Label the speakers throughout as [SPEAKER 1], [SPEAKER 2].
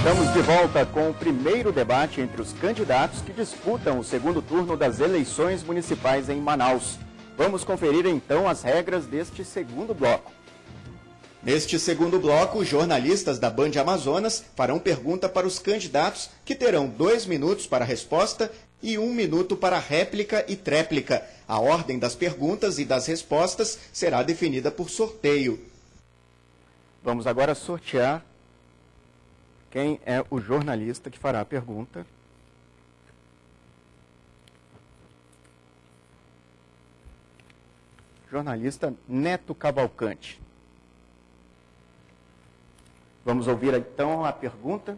[SPEAKER 1] Estamos de volta com o primeiro debate entre os candidatos que disputam o segundo turno das eleições municipais em Manaus. Vamos conferir então as regras deste segundo bloco. Neste segundo bloco, os jornalistas da Band Amazonas farão pergunta para os candidatos, que terão 2 minutos para a resposta e 1 minuto para réplica e tréplica. A ordem das perguntas e das respostas será definida por sorteio. Vamos agora sortear quem é o jornalista que fará a pergunta. Jornalista Neto Cavalcante. Vamos ouvir então a pergunta.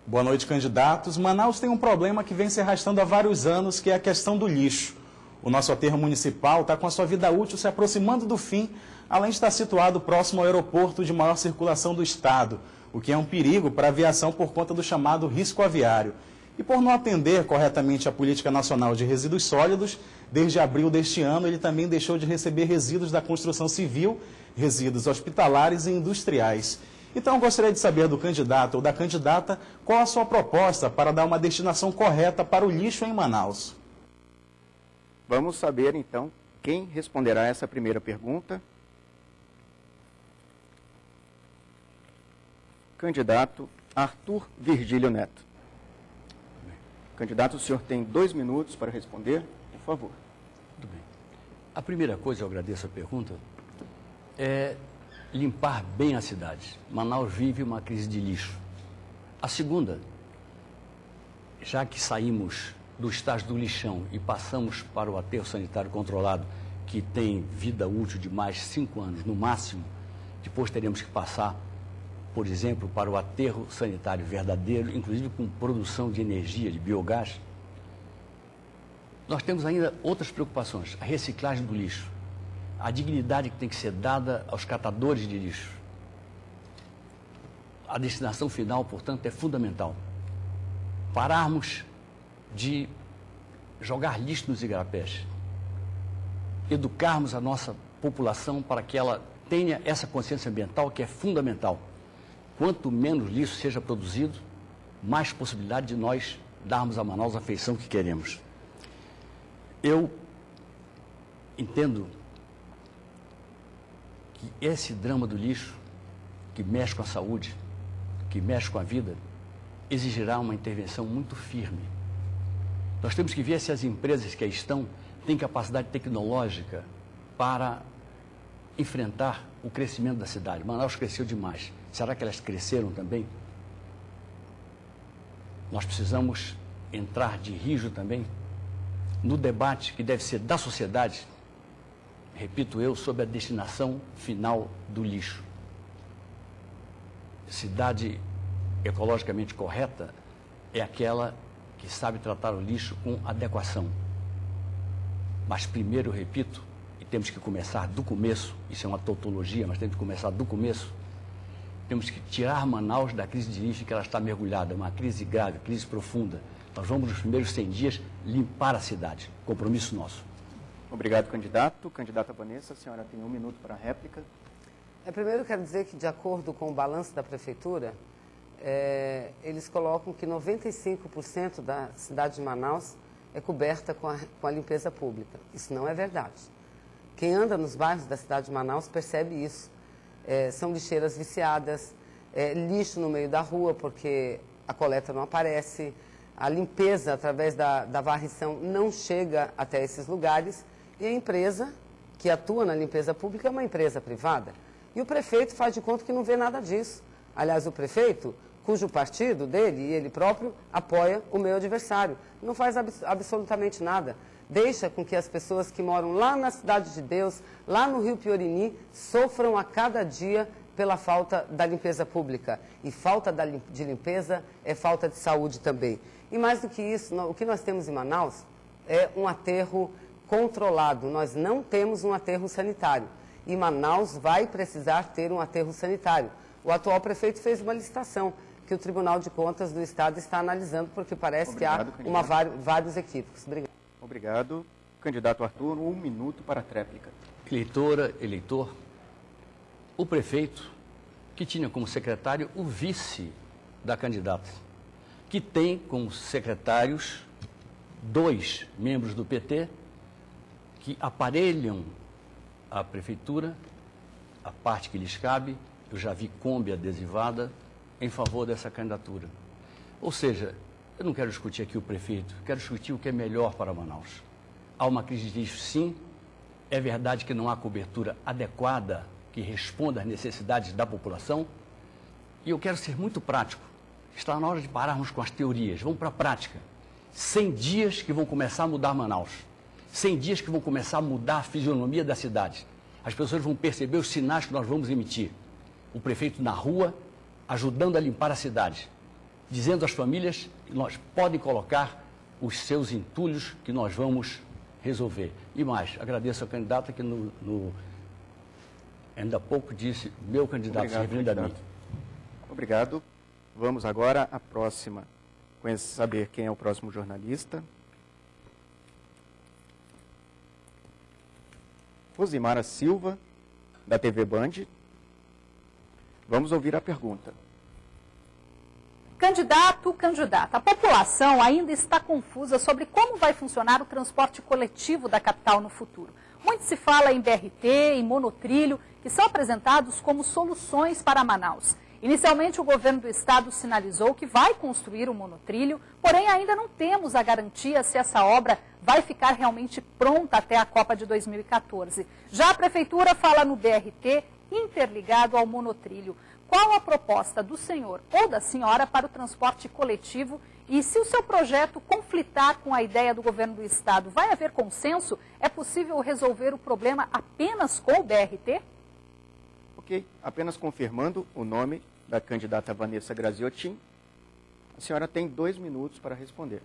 [SPEAKER 2] Boa noite, candidatos. Manaus tem um problema que vem se arrastando há vários anos, que é a questão do lixo. O nosso aterro municipal está com a sua vida útil se aproximando do fim, além de estar situado próximo ao aeroporto de maior circulação do estado, o que é um perigo para a aviação por conta do chamado risco aviário. E por não atender corretamente a Política Nacional de Resíduos Sólidos, desde abril deste ano ele também deixou de receber resíduos da construção civil, resíduos hospitalares e industriais. Então, eu gostaria de saber do candidato ou da candidata qual a sua proposta para dar uma destinação correta para o lixo em Manaus.
[SPEAKER 1] Vamos saber, então, quem responderá essa primeira pergunta. Candidato Arthur Virgílio Neto. Candidato, o senhor tem 2 minutos para responder, por favor.
[SPEAKER 3] Tudo bem. A primeira coisa, eu agradeço a pergunta, é limpar bem a cidade. Manaus vive uma crise de lixo. A segunda, já que saímos do estágio do lixão e passamos para o aterro sanitário controlado, que tem vida útil de mais 5 anos no máximo, depois teremos que passar, por exemplo, para o aterro sanitário verdadeiro, inclusive com produção de energia, de biogás. Nós temos ainda outras preocupações, a reciclagem do lixo, a dignidade que tem que ser dada aos catadores de lixo. A destinação final, portanto, é fundamental. Pararmos de jogar lixo nos igarapés, educarmos a nossa população para que ela tenha essa consciência ambiental que é fundamental. Quanto menos lixo seja produzido, mais possibilidade de nós darmos a Manaus a feição que queremos. Eu entendo que esse drama do lixo, que mexe com a saúde, que mexe com a vida, exigirá uma intervenção muito firme. Nós temos que ver se as empresas que aí estão têm capacidade tecnológica para enfrentar o crescimento da cidade. Manaus cresceu demais. Será que elas cresceram também? Nós precisamos entrar de rijo também no debate que deve ser da sociedade, repito eu, sobre a destinação final do lixo. Cidade ecologicamente correta é aquela que sabe tratar o lixo com adequação. Mas primeiro, eu repito, e temos que começar do começo, isso é uma tautologia, mas temos que começar do começo, temos que tirar Manaus da crise de lixo que ela está mergulhada, uma crise grave, crise profunda. Nós vamos, nos primeiros 100 dias, limpar a cidade. Compromisso nosso.
[SPEAKER 1] Obrigado, candidato. Candidata Vanessa, a senhora tem 1 minuto para a réplica.
[SPEAKER 4] Primeiro, eu quero dizer que, de acordo com o balanço da Prefeitura, eles colocam que 95% da cidade de Manaus é coberta com a limpeza pública. Isso não é verdade. Quem anda nos bairros da cidade de Manaus percebe isso. São lixeiras viciadas, lixo no meio da rua porque a coleta não aparece, a limpeza através da varrição não chega até esses lugares e a empresa que atua na limpeza pública é uma empresa privada. E o prefeito faz de conta que não vê nada disso. Aliás, o prefeito, cujo partido dele e ele próprio apoia o meu adversário, não faz absolutamente nada. Deixa com que as pessoas que moram lá na Cidade de Deus, lá no Rio Piorini, sofram a cada dia pela falta da limpeza pública. E falta de limpeza é falta de saúde também. E mais do que isso, o que nós temos em Manaus é um aterro controlado. Nós não temos um aterro sanitário. E Manaus vai precisar ter um aterro sanitário. O atual prefeito fez uma licitação que o Tribunal de Contas do Estado está analisando, porque parece que há vários equívocos. Obrigado.
[SPEAKER 1] Obrigado. Candidato Arthur, 1 minuto para a tréplica.
[SPEAKER 3] Eleitora, eleitor, o prefeito, que que tinha como secretário o vice da candidata, que tem como secretários 2 membros do PT que aparelham a prefeitura, a parte que lhes cabe. Eu já vi Kombi adesivada em favor dessa candidatura. Ou seja, eu não quero discutir aqui o prefeito, quero discutir o que é melhor para Manaus. Há uma crise de lixo, sim. É verdade que não há cobertura adequada que responda às necessidades da população. E eu quero ser muito prático. Está na hora de pararmos com as teorias. Vamos para a prática. 100 dias que vão começar a mudar Manaus. 100 dias que vão começar a mudar a fisionomia da cidade. As pessoas vão perceber os sinais que nós vamos emitir. O prefeito na rua, ajudando a limpar a cidade. Dizendo às famílias que nós podem colocar os seus entulhos que nós vamos resolver. E mais, agradeço a candidata que ainda há pouco disse, meu candidato, se referindo a mim.
[SPEAKER 1] Obrigado. Vamos agora à próxima. Saber quem é o próximo jornalista. Rosimara Silva, da TV Band. Vamos ouvir a pergunta.
[SPEAKER 5] Candidata, a população ainda está confusa sobre como vai funcionar o transporte coletivo da capital no futuro. Muito se fala em BRT, em monotrilho, que são apresentados como soluções para Manaus. Inicialmente, o governo do estado sinalizou que vai construir o monotrilho, porém ainda não temos a garantia se essa obra vai ficar realmente pronta até a Copa de 2014. Já a prefeitura fala no BRT interligado ao monotrilho. Qual a proposta do senhor ou da senhora para o transporte coletivo? E se o seu projeto conflitar com a ideia do governo do estado, vai haver consenso? É possível resolver o problema apenas com o BRT?
[SPEAKER 1] Ok, apenas confirmando o nome da candidata Vanessa Graziotin. A senhora tem 2 minutos para responder.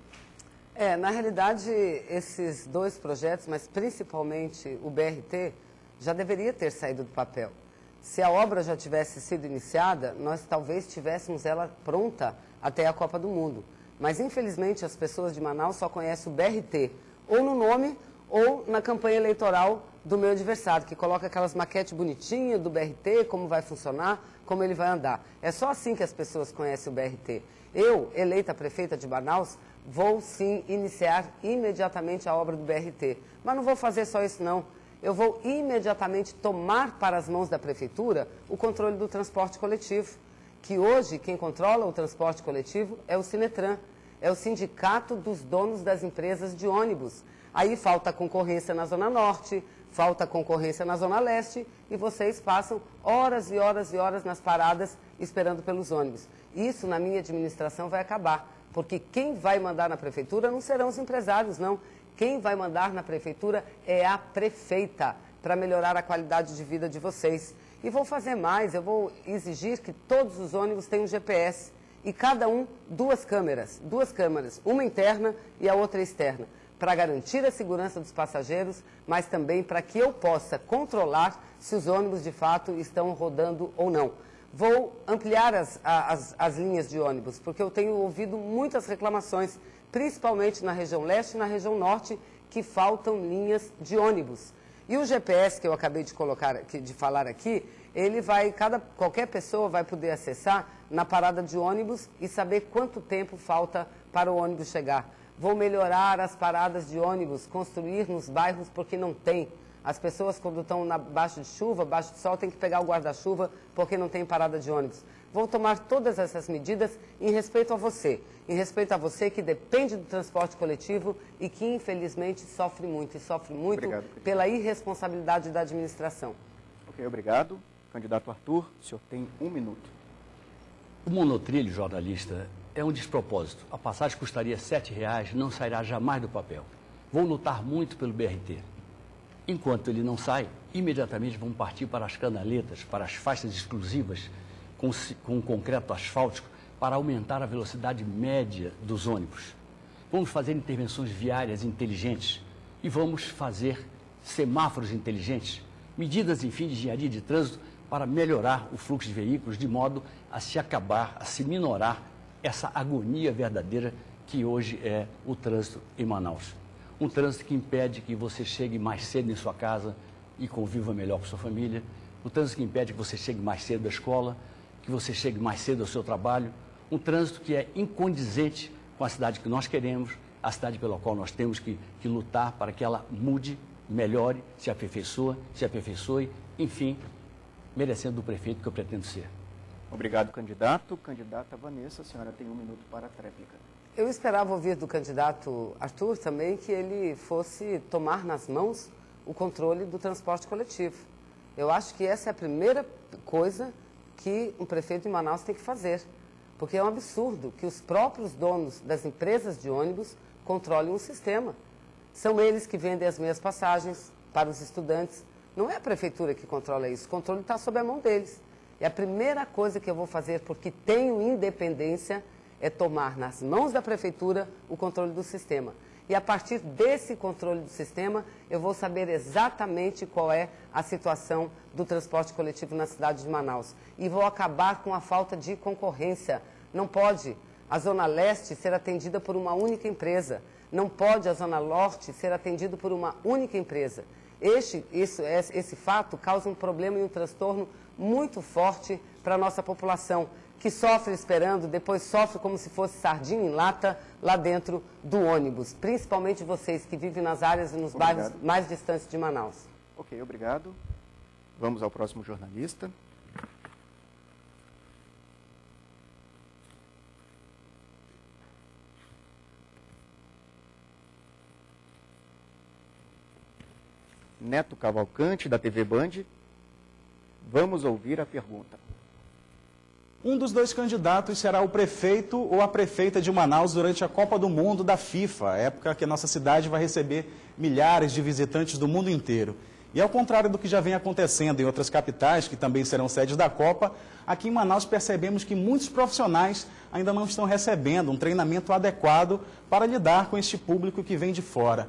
[SPEAKER 4] Na realidade, esses 2 projetos, mas principalmente o BRT, já deveria ter saído do papel. Se a obra já tivesse sido iniciada, nós talvez tivéssemos ela pronta até a Copa do Mundo. Mas, infelizmente, as pessoas de Manaus só conhecem o BRT, ou no nome, ou na campanha eleitoral do meu adversário, que coloca aquelas maquetes bonitinhas do BRT, como vai funcionar, como ele vai andar. É só assim que as pessoas conhecem o BRT. Eu, eleita prefeita de Manaus, vou sim iniciar imediatamente a obra do BRT. Mas não vou fazer só isso, não. Eu vou imediatamente tomar para as mãos da prefeitura o controle do transporte coletivo, que hoje quem controla o transporte coletivo é o Sinetran, é o sindicato dos donos das empresas de ônibus. Aí falta concorrência na Zona Norte, falta concorrência na Zona Leste e vocês passam horas e horas e horas nas paradas esperando pelos ônibus. Isso na minha administração vai acabar, porque quem vai mandar na prefeitura não serão os empresários, não. Quem vai mandar na prefeitura é a prefeita, para melhorar a qualidade de vida de vocês. E vou fazer mais, eu vou exigir que todos os ônibus tenham GPS. E cada um 2 câmeras, uma interna e a outra externa, para garantir a segurança dos passageiros, mas também para que eu possa controlar se os ônibus de fato estão rodando ou não. Vou ampliar as linhas de ônibus, porque eu tenho ouvido muitas reclamações, principalmente na região leste e na região norte, que faltam linhas de ônibus. E o GPS que eu acabei de falar aqui, ele vai, qualquer pessoa vai poder acessar na parada de ônibus e saber quanto tempo falta para o ônibus chegar. Vou melhorar as paradas de ônibus, construir nos bairros porque não tem. As pessoas, quando estão baixo de chuva, baixo de sol, têm que pegar o guarda-chuva porque não tem parada de ônibus. Vou tomar todas essas medidas em respeito a você que depende do transporte coletivo e que, infelizmente, sofre muito
[SPEAKER 1] Obrigado,
[SPEAKER 4] pela irresponsabilidade da administração.
[SPEAKER 1] Ok, obrigado. Candidato Arthur, o senhor tem 1 minuto.
[SPEAKER 3] O monotrilho, jornalista, é um despropósito. A passagem custaria R$ 7,00, não sairá jamais do papel. Vou lutar muito pelo BRT. Enquanto ele não sai, imediatamente vão partir para as canaletas, para as faixas exclusivas com concreto asfáltico, para aumentar a velocidade média dos ônibus. Vamos fazer intervenções viárias inteligentes e vamos fazer semáforos inteligentes, medidas, enfim, de engenharia de trânsito para melhorar o fluxo de veículos, de modo a se minorar essa agonia verdadeira que hoje é o trânsito em Manaus. Um trânsito que impede que você chegue mais cedo em sua casa e conviva melhor com sua família, o trânsito que impede que você chegue mais cedo da escola, que você chegue mais cedo ao seu trabalho, um trânsito que é incondizente com a cidade que nós queremos, a cidade pela qual nós temos que lutar para que ela mude, melhore, se aperfeiçoe, enfim, merecendo do prefeito que eu pretendo ser.
[SPEAKER 1] Obrigado, candidato. Candidata Vanessa, a senhora tem 1 minuto para a tréplica.
[SPEAKER 4] Eu esperava ouvir do candidato Arthur também que ele fosse tomar nas mãos o controle do transporte coletivo. Eu acho que essa é a primeira coisa que um prefeito de Manaus tem que fazer, porque é um absurdo que os próprios donos das empresas de ônibus controlem o sistema. São eles que vendem as meias passagens para os estudantes. Não é a prefeitura que controla isso, o controle está sob a mão deles. E a primeira coisa que eu vou fazer, porque tenho independência, é tomar nas mãos da prefeitura o controle do sistema. E a partir desse controle do sistema, eu vou saber exatamente qual é a situação do transporte coletivo na cidade de Manaus. E vou acabar com a falta de concorrência. Não pode a Zona Leste ser atendida por uma única empresa. Não pode a Zona Norte ser atendida por uma única empresa. Esse fato causa um problema e um transtorno muito forte para a nossa população, que sofre esperando, depois sofre como se fosse sardinha em lata lá dentro do ônibus. Principalmente vocês que vivem nas áreas e nos bairros mais distantes de Manaus.
[SPEAKER 1] Ok, obrigado. Vamos ao próximo jornalista. Neto Cavalcante, da TV Band. Vamos ouvir a pergunta.
[SPEAKER 2] Um dos dois candidatos será o prefeito ou a prefeita de Manaus durante a Copa do Mundo da FIFA, época que a nossa cidade vai receber milhares de visitantes do mundo inteiro. E ao contrário do que já vem acontecendo em outras capitais, que também serão sedes da Copa, aqui em Manaus percebemos que muitos profissionais ainda não estão recebendo um treinamento adequado para lidar com este público que vem de fora.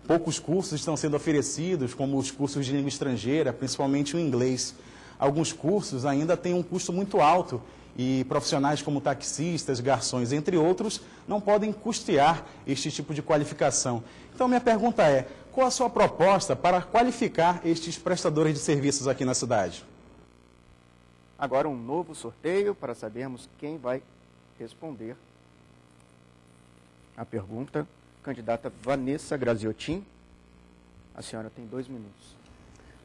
[SPEAKER 2] Poucos cursos estão sendo oferecidos, como os cursos de língua estrangeira, principalmente o inglês. Alguns cursos ainda têm um custo muito alto e profissionais como taxistas, garçons, entre outros, não podem custear este tipo de qualificação. Então, minha pergunta é, qual a sua proposta para qualificar estes prestadores de serviços aqui na cidade?
[SPEAKER 1] Agora um novo sorteio para sabermos quem vai responder a pergunta. Candidata Vanessa Graziotin, a senhora tem 2 minutos.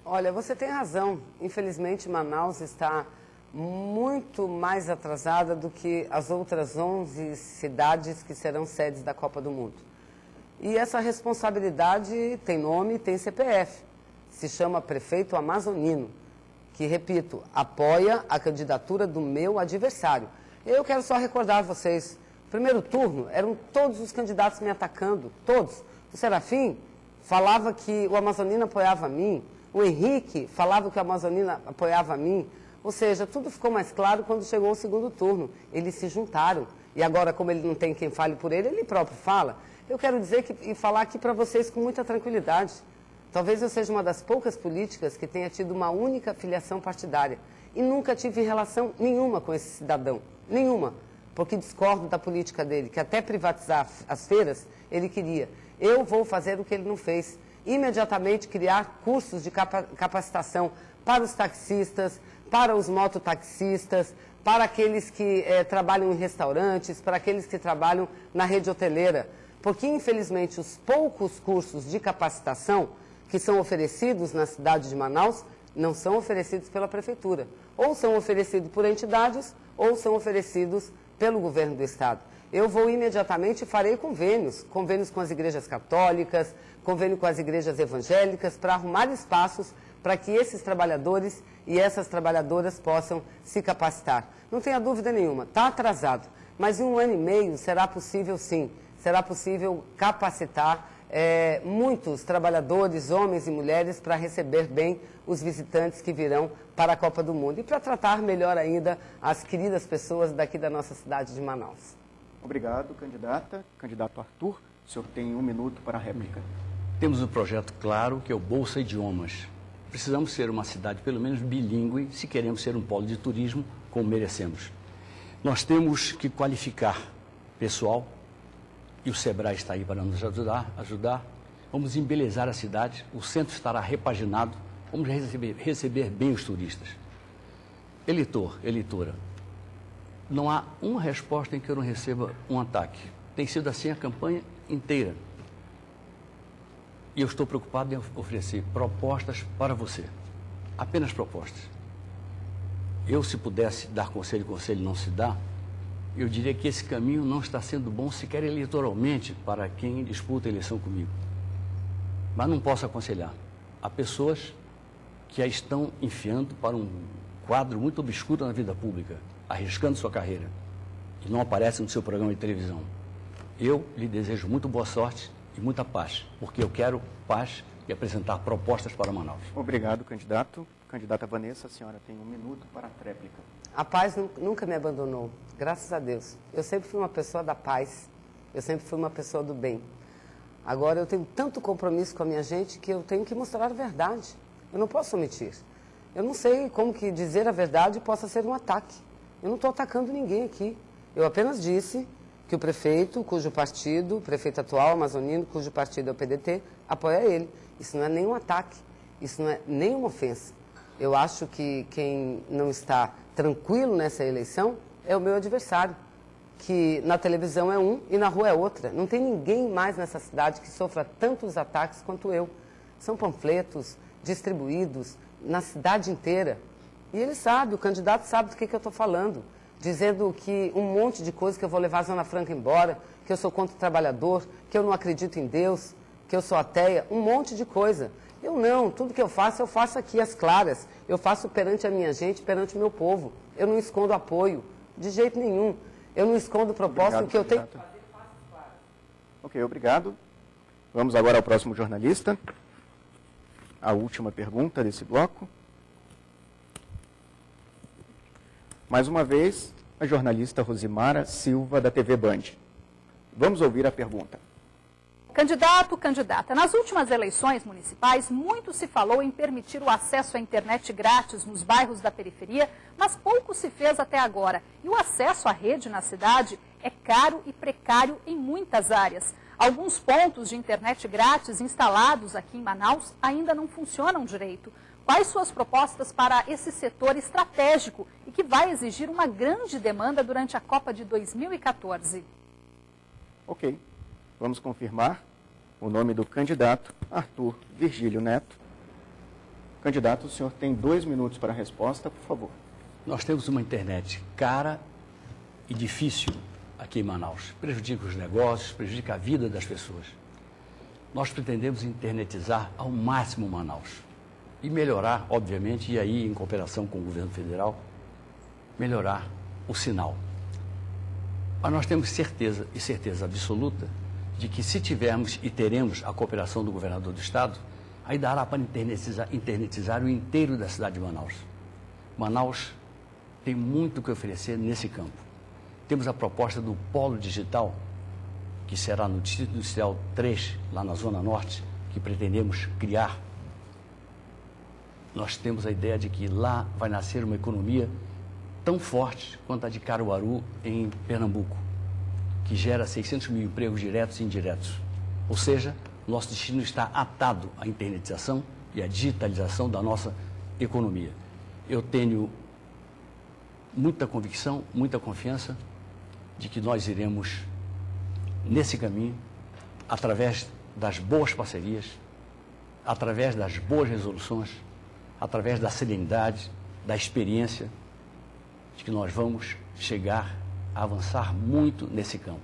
[SPEAKER 4] Olha, você tem razão. Infelizmente, Manaus está muito mais atrasada do que as outras 11 cidades que serão sedes da Copa do Mundo. E essa responsabilidade tem nome, tem CPF. Se chama Prefeito Amazonino, que, repito, apoia a candidatura do meu adversário. Eu quero só recordar vocês, no primeiro turno eram todos os candidatos me atacando, todos. O Serafim falava que o Amazonino apoiava a mim, o Henrique falava que o Amazonino apoiava a mim. Ou seja, tudo ficou mais claro quando chegou o segundo turno. Eles se juntaram. E agora, como ele não tem quem fale por ele, ele próprio fala. Eu quero dizer e falar aqui para vocês com muita tranquilidade. Talvez eu seja uma das poucas políticas que tenha tido uma única filiação partidária. E nunca tive relação nenhuma com esse cidadão. Nenhuma. Porque discordo da política dele, que até privatizar as feiras, ele queria. Eu vou fazer o que ele não fez. Imediatamente criar cursos de capacitação para os taxistas, para os mototaxistas, para aqueles que trabalham em restaurantes, para aqueles que trabalham na rede hoteleira. Porque, infelizmente, os poucos cursos de capacitação que são oferecidos na cidade de Manaus não são oferecidos pela prefeitura. Ou são oferecidos por entidades, ou são oferecidos pelo governo do estado. Eu vou imediatamente e farei convênios com as igrejas católicas, convênio com as igrejas evangélicas, para arrumar espaços para que esses trabalhadores e essas trabalhadoras possam se capacitar. Não tenha dúvida nenhuma, está atrasado, mas em 1 ano e meio será possível sim, será possível capacitar muitos trabalhadores, homens e mulheres, para receber bem os visitantes que virão para a Copa do Mundo e para tratar melhor ainda as queridas pessoas daqui da nossa cidade de Manaus.
[SPEAKER 1] Obrigado, candidata. Candidato Arthur, o senhor tem 1 minuto para a réplica.
[SPEAKER 3] Temos um projeto claro, que é o Bolsa Idiomas. Precisamos ser uma cidade, pelo menos, bilíngue, se queremos ser um polo de turismo, como merecemos. Nós temos que qualificar pessoal, e o SEBRAE está aí para nos ajudar. Vamos embelezar a cidade, o centro estará repaginado, vamos receber bem os turistas. Eleitor, eleitora, não há uma resposta em que eu não receba um ataque. Tem sido assim a campanha inteira. E eu estou preocupado em oferecer propostas para você. Apenas propostas. Eu, se pudesse dar conselho, conselho não se dá, eu diria que esse caminho não está sendo bom sequer eleitoralmente para quem disputa a eleição comigo. Mas não posso aconselhar. Há pessoas que a estão enfiando para um quadro muito obscuro na vida pública, arriscando sua carreira, e não aparecem no seu programa de televisão. Eu lhe desejo muito boa sorte e muita paz, porque eu quero paz e apresentar propostas para Manaus.
[SPEAKER 1] Obrigado, candidato. Candidata Vanessa, a senhora tem 1 minuto para a tréplica.
[SPEAKER 4] A paz nunca me abandonou, graças a Deus. Eu sempre fui uma pessoa da paz, eu sempre fui uma pessoa do bem. Agora eu tenho tanto compromisso com a minha gente que eu tenho que mostrar a verdade. Eu não posso omitir. Eu não sei como que dizer a verdade possa ser um ataque. Eu não estou atacando ninguém aqui. Eu apenas disse que o prefeito, cujo partido, o prefeito atual, amazonino, cujo partido é o PDT, apoia ele. Isso não é nenhum ataque, isso não é nenhuma ofensa. Eu acho que quem não está tranquilo nessa eleição é o meu adversário, que na televisão é um e na rua é outra. Não tem ninguém mais nessa cidade que sofra tantos ataques quanto eu. São panfletos distribuídos na cidade inteira. E ele sabe, o candidato sabe do que eu estou falando, dizendo que um monte de coisa, que eu vou levar a Zona Franca embora, que eu sou contra o trabalhador, que eu não acredito em Deus, que eu sou ateia, um monte de coisa. Eu não, tudo que eu faço aqui às claras. Eu faço perante a minha gente, perante o meu povo. Eu não escondo apoio, de jeito nenhum. Eu não escondo propósito que eu tenho que fazer às claras.
[SPEAKER 1] Ok, obrigado. Vamos agora ao próximo jornalista. A última pergunta desse bloco. Mais uma vez, a jornalista Rosimara Silva, da TV Band. Vamos ouvir a pergunta.
[SPEAKER 5] Candidato, candidata, nas últimas eleições municipais, muito se falou em permitir o acesso à internet grátis nos bairros da periferia, mas pouco se fez até agora. E o acesso à rede na cidade é caro e precário em muitas áreas. Alguns pontos de internet grátis instalados aqui em Manaus ainda não funcionam direito. Quais suas propostas para esse setor estratégico e que vai exigir uma grande demanda durante a Copa de 2014?
[SPEAKER 1] Ok. Vamos confirmar o nome do candidato, Arthur Virgílio Neto. Candidato, o senhor tem 2 minutos para a resposta, por favor.
[SPEAKER 3] Nós temos uma internet cara e difícil aqui em Manaus. Prejudica os negócios, prejudica a vida das pessoas. Nós pretendemos internetizar ao máximo Manaus e melhorar, obviamente, e aí em cooperação com o governo federal, melhorar o sinal. Mas nós temos certeza e certeza absoluta de que se tivermos e teremos a cooperação do governador do estado, aí dará para internetizar o inteiro da cidade de Manaus. Manaus tem muito o que oferecer nesse campo. Temos a proposta do Polo Digital, que será no Distrito Industrial 3, lá na Zona Norte, que pretendemos criar. Nós temos a ideia de que lá vai nascer uma economia tão forte quanto a de Caruaru, em Pernambuco, que gera 600 mil empregos diretos e indiretos. Ou seja, nosso destino está atado à internetização e à digitalização da nossa economia. Eu tenho muita convicção, muita confiança de que nós iremos nesse caminho, através das boas parcerias, através das boas resoluções, através da serenidade, da experiência, de que nós vamos chegar a avançar muito nesse campo.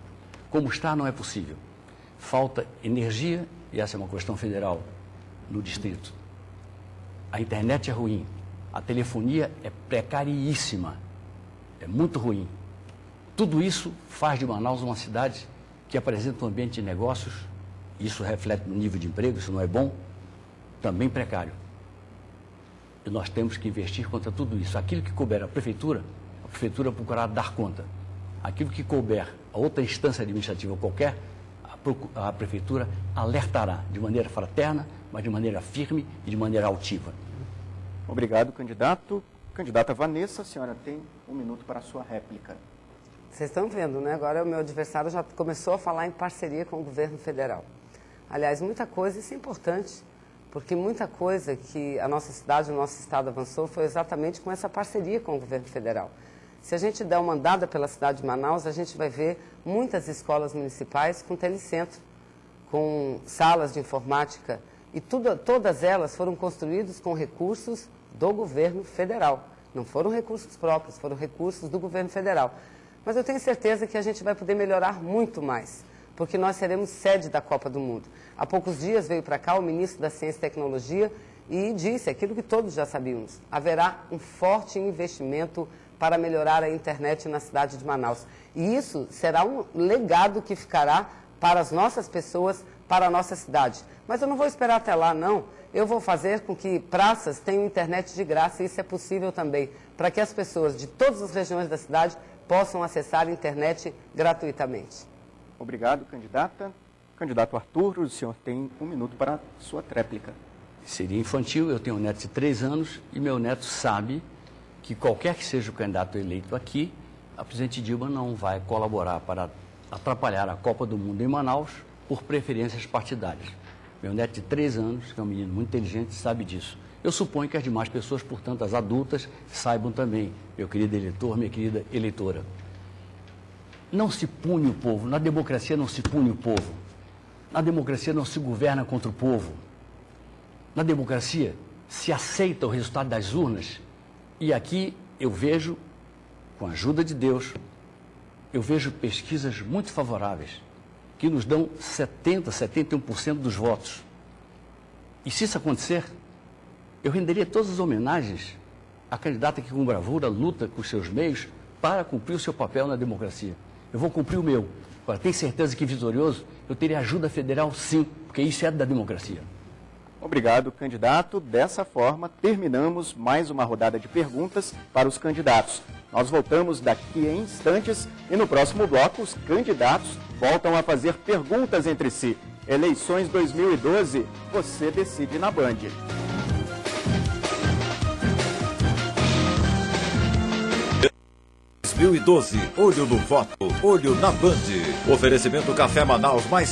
[SPEAKER 3] Como está, não é possível. Falta energia, e essa é uma questão federal no distrito. A internet é ruim, a telefonia é precaríssima, é muito ruim. Tudo isso faz de Manaus uma cidade que apresenta um ambiente de negócios, isso reflete no nível de emprego, isso não é bom, também precário. E nós temos que investir contra tudo isso. Aquilo que couber a prefeitura procurará dar conta. Aquilo que couber a outra instância administrativa qualquer, a prefeitura alertará de maneira fraterna, mas de maneira firme e de maneira altiva.
[SPEAKER 1] Obrigado, candidato. Candidata Vanessa, a senhora tem 1 minuto para a sua réplica.
[SPEAKER 4] Vocês estão vendo, né? Agora o meu adversário já começou a falar em parceria com o governo federal. Aliás, muita coisa, isso é importante, porque muita coisa que a nossa cidade, o nosso estado avançou foi exatamente com essa parceria com o governo federal. Se a gente der uma andada pela cidade de Manaus, a gente vai ver muitas escolas municipais com telecentro, com salas de informática, e todas elas foram construídas com recursos do governo federal. Não foram recursos próprios, foram recursos do governo federal. Mas eu tenho certeza que a gente vai poder melhorar muito mais, porque nós seremos sede da Copa do Mundo. Há poucos dias veio para cá o ministro da Ciência e Tecnologia e disse aquilo que todos já sabíamos: haverá um forte investimento para melhorar a internet na cidade de Manaus. E isso será um legado que ficará para as nossas pessoas, para a nossa cidade. Mas eu não vou esperar até lá, não. Eu vou fazer com que praças tenham internet de graça, e isso é possível também, para que as pessoas de todas as regiões da cidade possam acessar a internet gratuitamente.
[SPEAKER 1] Obrigado, candidata. Candidato Arthur, o senhor tem 1 minuto para a sua tréplica.
[SPEAKER 3] Seria infantil, eu tenho um neto de 3 anos e meu neto sabe que qualquer que seja o candidato eleito aqui, a presidente Dilma não vai colaborar para atrapalhar a Copa do Mundo em Manaus por preferências partidárias. Meu neto de 3 anos, que é um menino muito inteligente, sabe disso. Eu suponho que as demais pessoas, portanto, as adultas, saibam também, meu querido eleitor, minha querida eleitora. Não se pune o povo, na democracia não se pune o povo. Na democracia não se governa contra o povo. Na democracia se aceita o resultado das urnas. E aqui eu vejo, com a ajuda de Deus, eu vejo pesquisas muito favoráveis, que nos dão 70%, 71% dos votos. E se isso acontecer, eu renderia todas as homenagens à candidata que com bravura luta com os seus meios para cumprir o seu papel na democracia. Eu vou cumprir o meu. Agora, tenho certeza que vitorioso, eu teria ajuda federal sim, porque isso é da democracia.
[SPEAKER 1] Obrigado, candidato. Dessa forma, terminamos mais uma rodada de perguntas para os candidatos. Nós voltamos daqui a instantes e no próximo bloco os candidatos voltam a fazer perguntas entre si. Eleições 2012, você decide na Band.
[SPEAKER 6] Olho no voto, olho na Band. Oferecimento Café Manaus mais